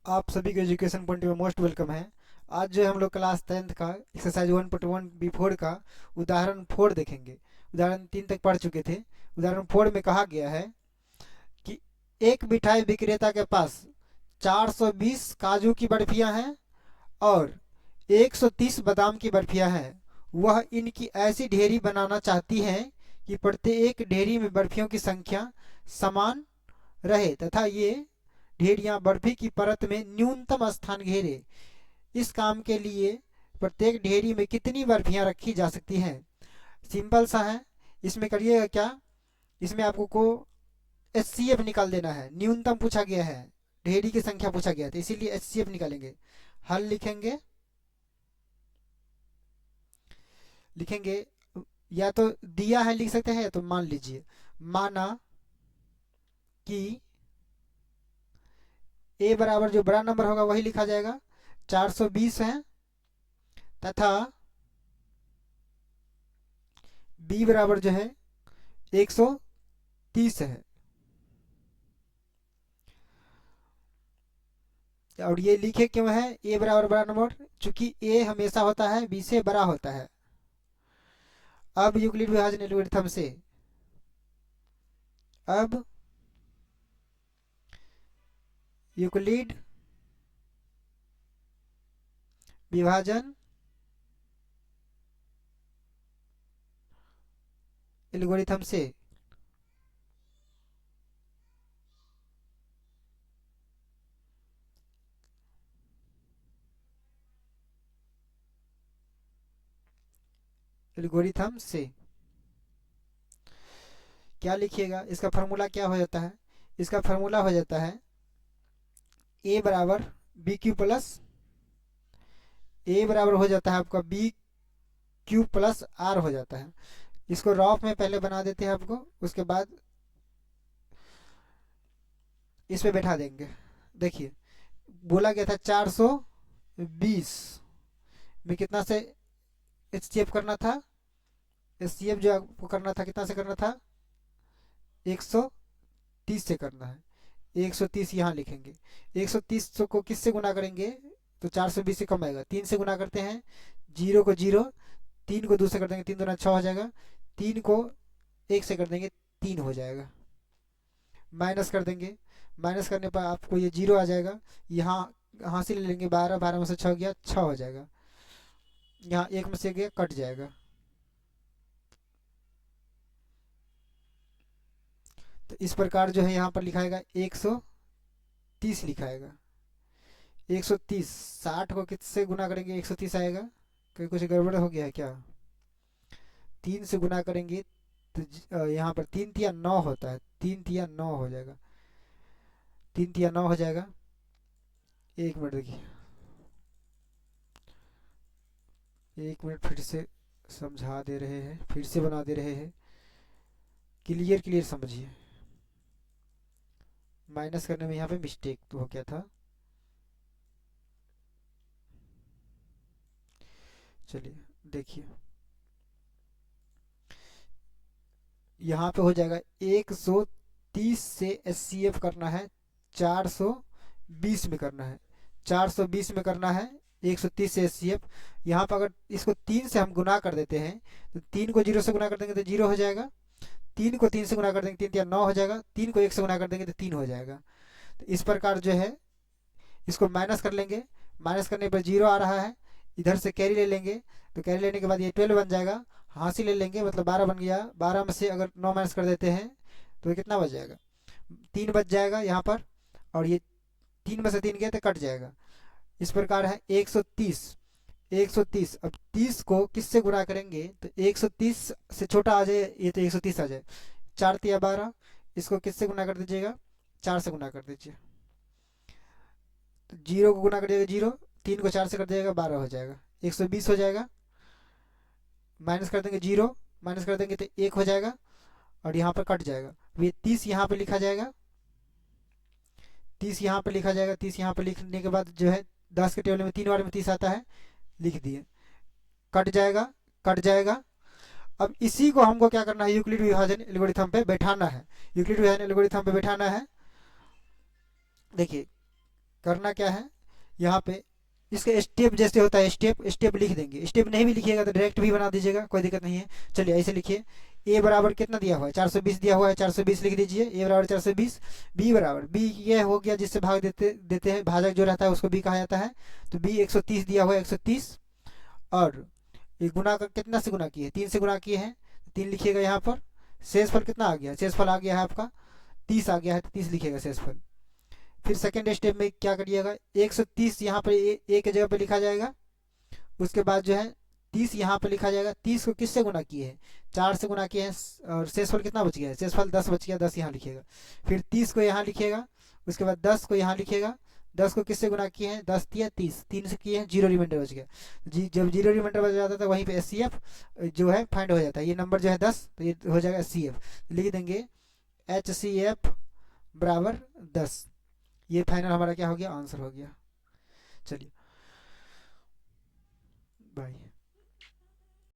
आप सभी को एजुकेशन पॉइंट में मोस्ट वेलकम है। आज जो है हम लोग क्लास 10th का एक्सरसाइज 1.1 B4 का उदाहरण 4 देखेंगे। उदाहरण 3 तक पढ़ चुके थे। उदाहरण 4 में कहा गया है कि एक मिठाई विक्रेता के पास 420 काजू की बर्फियां हैं और 130 बादाम की बर्फियां हैं। वह इनकी ऐसी ढेरी बनाना चाहती है कि प्रत्येक ढेरी में बर्फियों की संख्या समान रहे तथा ये ढेरियां बर्फी की परत में न्यूनतम स्थान घेरे। इस काम के लिए प्रत्येक ढेरी में कितनी बर्फियां रखी जा सकती हैं? सिंपल सा है। इसमें करिएगा क्या, इसमें आपको को HCF निकाल देना है। न्यूनतम पूछा गया है, ढेरी की संख्या पूछा गया था, इसीलिए HCF निकालेंगे। हल लिखेंगे लिखेंगे या तो दिया है लिख सकते हैं या तो मान लीजिए। माना कि ए बराबर जो बड़ा नंबर होगा वही लिखा जाएगा, 420 है, तथा बी बराबर जो है 130 है। और ये लिखे क्यों है ए बराबर बड़ा नंबर? चूंकि ए हमेशा होता है बी से बड़ा होता है। अब यूक्लिड विभाजन एल्गोरिथम से अब यूक्लिड विभाजन एल्गोरिथम से एल्गोरिथम से क्या लिखिएगा? इसका फार्मूला क्या हो जाता है? इसका फार्मूला हो जाता है ए बराबर बी क्यू प्लस ए बराबर हो जाता है आपका बी क्यू प्लस आर हो जाता है। इसको रॉफ में पहले बना देते हैं आपको, उसके बाद इस पे बैठा देंगे। देखिए, बोला गया था 420 में कितना से HCF करना था? HCF जो आपको करना था कितना से करना था? 130 से करना है। 130 यहाँ लिखेंगे। 130 को किससे गुना करेंगे तो 420 से कम आएगा। 3 से गुना करते हैं, 0 को 0, 3 को 2 से कर देंगे, 3 दूना 6 हो जाएगा। 3 को 1 से कर देंगे, 3 हो जाएगा। माइनस कर देंगे, माइनस करने पर आपको ये 0 आ जाएगा। यहाँ से ले लेंगे 12, 12 में से 6 गया, 6 हो जाएगा। यहाँ 1 में से गया, कट जाएगा। तो इस प्रकार जो है यहाँ पर लिखाएगा 130 लिखाएगा। 130, 60 को किससे गुना करेंगे 130 आएगा? कहीं कुछ गड़बड़ हो गया है क्या? 3 से गुना करेंगे तो यहाँ पर 3 तिया 9 होता है, 3 तिया 9 हो जाएगा। 3 तिया 9 हो जाएगा। 1 मिनट देखिए, 1 मिनट फिर से समझा दे रहे हैं, फिर से बना दे रहे हैं। क्लियर क्लियर समझिए। माइनस करने में यहाँ पे मिस्टेक तो हो गया था। चलिए देखिए, यहाँ पे हो जाएगा 130 से HCF करना है, 420 में करना है। 420 में करना है 130 से HCF। यहाँ पर अगर इसको 3 से हम गुना कर देते हैं तो 3 को 0 से गुना कर देंगे तो 0 हो जाएगा। 3 को 3 से गुना कर देंगे, 3 तिया 9 हो जाएगा। 3 को 1 से गुना कर देंगे तो 3 हो जाएगा। तो इस प्रकार जो है इसको माइनस कर लेंगे। माइनस करने पर 0 आ रहा है, इधर से कैरी ले लेंगे, तो कैरी लेने के बाद ये 12 बन जाएगा। हासिल ले लेंगे, मतलब 12 बन गया। 12 में से अगर 9 माइनस कर देते हैं तो ये कितना बच जाएगा? 3 बच जाएगा यहाँ पर, और ये 3 में से 3 गया तो कट जाएगा। इस प्रकार है 130। 130, अब 30 को किससे गुणा करेंगे तो 130 से छोटा आ जाए ये तो 130 आ जाए। 4 तिया 12, इसको किससे गुना कर दीजिएगा? 4 से गुना कर दीजिए। तो 0 को गुना कर दिएगा 0, 3 को 4 से कर दिएगा 12 हो जाएगा, 120 हो जाएगा। माइनस कर देंगे 0, माइनस कर देंगे तो 1 हो जाएगा, और यहाँ पर कट जाएगा। ये 30 यहाँ पे लिखा जाएगा, 30 यहाँ पे लिखा जाएगा। 30 यहाँ पे लिखने के बाद जो है 10 के टेबल में 3 बार में 30 आता है, लिख दिए। कट जाएगा, कट जाएगा। अब इसी को हमको क्या करना है? यूक्लिड विभाजन एल्गोरिथम पे बैठाना है। यूक्लिड विभाजन एल्गोरिथम पे बैठाना है। देखिए करना क्या है, यहाँ पे इसके स्टेप जैसे होता है, स्टेप स्टेप लिख देंगे। स्टेप नहीं भी लिखिएगा तो डायरेक्ट भी बना दीजिएगा, कोई दिक्कत नहीं है। चलिए ऐसे लिखिए, ए बराबर कितना दिया हुआ है, 420 दिया हुआ है, 420 लिख दीजिए। ए बराबर 420, बी बराबर, बी ये हो गया जिससे भाग देते देते हैं, भाजक जो रहता है उसको बी कहा जाता है। तो बी 130 दिया हुआ है, 130, और ये गुना का कितना से गुना किए, 3 से गुना किए हैं, 3 लिखिएगा यहाँ पर। शेषफल कितना आ गया, शेषफल आ गया है आपका 30 आ गया है, तो 30 लिखिएगा शेषफल। फिर सेकेंड स्टेप में क्या करिएगा, 130 यहाँ पर ए के जगह पे लिखा जाएगा, उसके बाद जो है 30 यहाँ पे लिखा जाएगा। 30 को किससे गुना किए हैं, 4 से गुना किए हैं, और शेषफल कितना बच गया है, शेषफल 10 बच गया, 10 यहाँ लिखिएगा। फिर 30 को यहाँ लिखिएगा, उसके बाद 10 को यहाँ लिखिएगा। 10 को किससे गुना किए हैं, 10 दिया 30, 3 से किए हैं, जीरो रिमाइंडर बच गया। जब जीरो रिमाइंडर बच जाता है वहीं पे एचसीएफ जो है फाइंड हो जाता है। ये नंबर जो है 10, तो ये हो जाएगा एचसीएफ, लिख देंगे एचसीएफ बराबर 10। ये फाइनल हमारा क्या हो गया, आंसर हो गया। चलिए बाय।